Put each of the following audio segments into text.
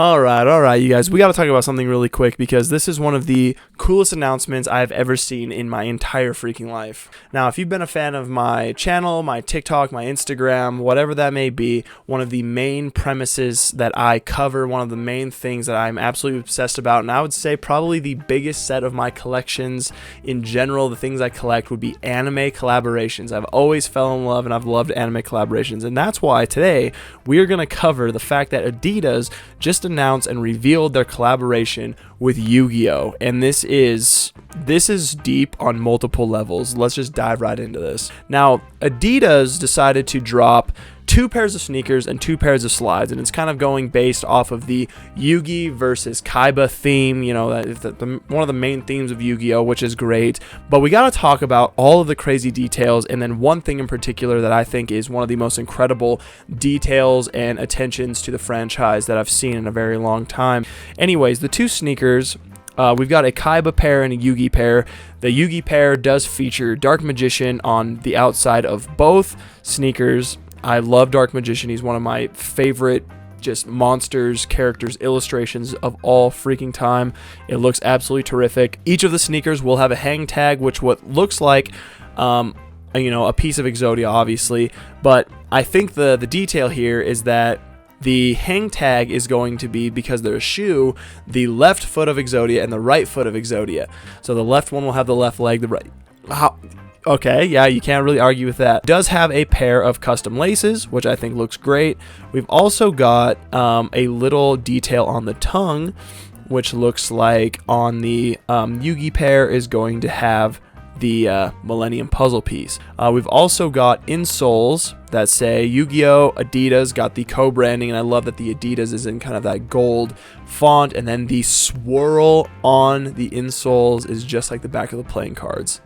All right, you guys. We got to talk about something really quick because this is one of the coolest announcements I've ever seen in my entire freaking life. Now, if you've been a fan of my channel, my TikTok, my Instagram, whatever that may be, one of the main premises that I cover, one of the main things that I'm absolutely obsessed about, and I would say probably the biggest set of my collections in general, the things I collect would be anime collaborations. I've always fell in love and I've loved anime collaborations, and that's why today we are going to cover the fact that Adidas just announced and revealed their collaboration with Yu-Gi-Oh! And this is deep on multiple levels. Let's just dive right into this. Now, Adidas decided to drop 2 pairs of sneakers and 2 pairs of slides, and it's kind of going based off of the Yugi versus Kaiba theme, you know, one of the main themes of Yu-Gi-Oh, which is great. But we got to talk about all of the crazy details, and then one thing in particular that I think is one of the most incredible details and attentions to the franchise that I've seen in a very long time. Anyways, the 2 sneakers, we've got a Kaiba pair and a Yugi pair. The Yugi pair does feature Dark Magician on the outside of both sneakers. I love Dark Magician. He's one of my favorite just monsters, characters, illustrations of all freaking time. It looks absolutely terrific. Each of the sneakers will have a hang tag, which what looks like a piece of Exodia, obviously. But I think the detail here is that the hang tag is going to be, because they're a shoe, the left foot of Exodia and the right foot of Exodia. So the left one will have the left leg, the right... Okay, yeah, you can't really argue with that. It does have a pair of custom laces, which I think looks great. We've also got a little detail on the tongue, which looks like on the Yugi pair is going to have the Millennium puzzle piece. We've also got insoles that say Yu-Gi-Oh! Adidas, got the co-branding, and I love that the Adidas is in kind of that gold font, and then the swirl on the insoles is just like the back of the playing cards.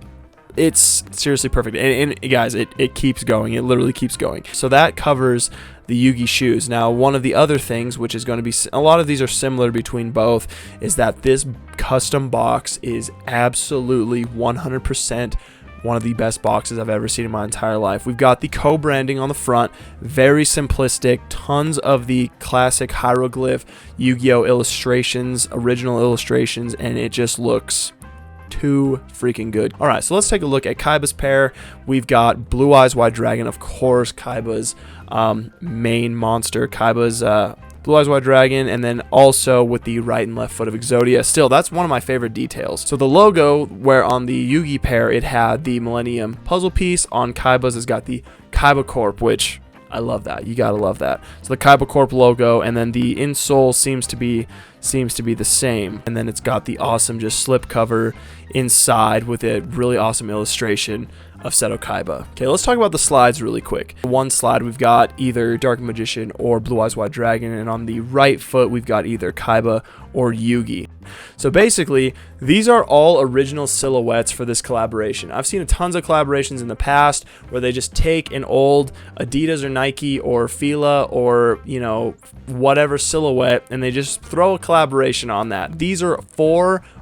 It's seriously perfect, and guys, it keeps going. It literally keeps going. So that covers the Yugi shoes. Now, one of the other things, which is going to be, a lot of these are similar between both, is that this custom box is absolutely 100% one of the best boxes I've ever seen in my entire life. We've got the co-branding on the front, very simplistic, tons of the classic hieroglyph Yu-Gi-Oh! Illustrations, original illustrations, and it just looks too freaking good. All right, so let's take a look at Kaiba's pair. We've got Blue Eyes White Dragon, of course, Kaiba's main monster, Kaiba's Blue Eyes White Dragon, and then also with the right and left foot of Exodia. Still, that's one of my favorite details. So the logo, where on the Yugi pair it had the Millennium puzzle piece, on Kaiba's has got the Kaiba Corp, which I love that. You gotta love that. So the Kaiba Corp logo, and then the insole seems to be the same. And then it's got the awesome just slip cover inside with a really awesome illustration of Seto Kaiba. Okay, let's talk about the slides really quick. One slide, we've got either Dark Magician or Blue Eyes White Dragon, and on the right foot, we've got either Kaiba or Yugi. So basically, these are all original silhouettes for this collaboration. I've seen tons of collaborations in the past where they just take an old Adidas or Nike or Fila or, you know, whatever silhouette, and they just throw a collaboration on that. These are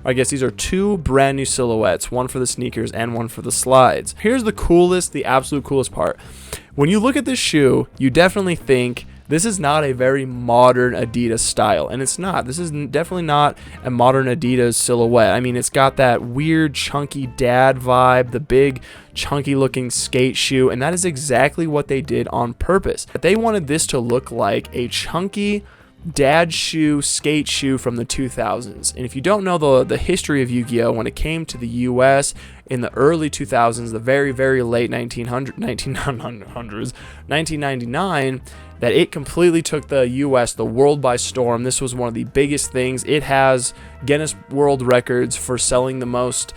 these are 2 brand new silhouettes, one for the sneakers and one for the slides. Here's the absolute coolest part. When you look at this shoe, you definitely think this is not a very modern Adidas style, and it's not. This is definitely not a modern Adidas silhouette. I mean, it's got that weird chunky dad vibe, the big chunky looking skate shoe, and that is exactly what they did on purpose. They wanted this to look like a chunky dad shoe, skate shoe from the 2000s. And if you don't know the history of Yu-Gi-Oh, when it came to the US in the early 2000s, the very, very late 1999, that it completely took the US, the world by storm. This was one of the biggest things. It has Guinness World Records for selling the most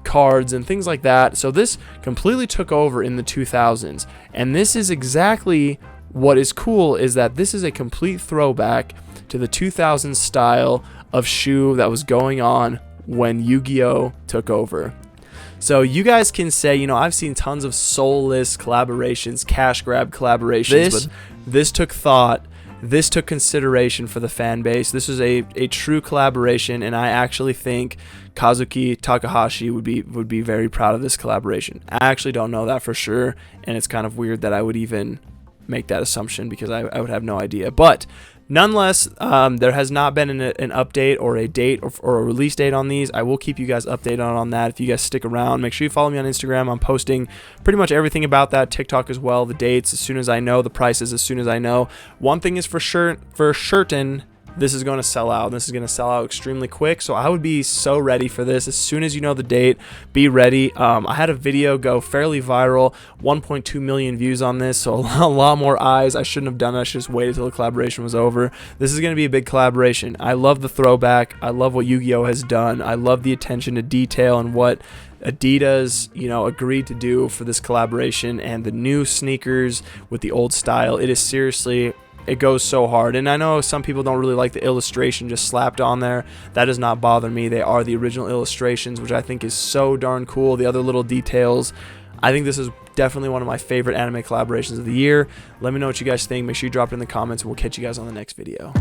cards and things like that. So this completely took over in the 2000s. And this is exactly what is cool, is that this is a complete throwback to the 2000s style of shoe that was going on when Yu-Gi-Oh! Took over. So you guys can say, you know, I've seen tons of soulless collaborations, cash grab collaborations, but this took thought, this took consideration for the fan base. This is a true collaboration, and I actually think Kazuki Takahashi would be very proud of this collaboration. I actually don't know that for sure, and it's kind of weird that I would even make that assumption because I would have no idea. But Nonetheless, there has not been an update or a date or a release date on these. I will keep you guys updated on that if you guys stick around. Make sure you follow me on Instagram. I'm posting pretty much everything about that. TikTok as well. The dates as soon as I know. The prices as soon as I know. One thing is for certain. This is going to sell out. This is going to sell out extremely quick. So I would be so ready for this. As soon as you know the date, be ready. I had a video go fairly viral, 1.2 million views on this. So a lot more eyes. I shouldn't have done that. I should just waited till the collaboration was over. This is going to be a big collaboration. I love the throwback. I love what Yu-Gi-Oh has done. I love the attention to detail and what Adidas, agreed to do for this collaboration, and the new sneakers with the old style. It is seriously, it goes so hard. And I know some people don't really like the illustration just slapped on there. That does not bother me. They are the original illustrations, which I think is so darn cool. The other little details. I think this is definitely one of my favorite anime collaborations of the year. Let me know what you guys think. Make sure you drop it in the comments, and we'll catch you guys on the next video.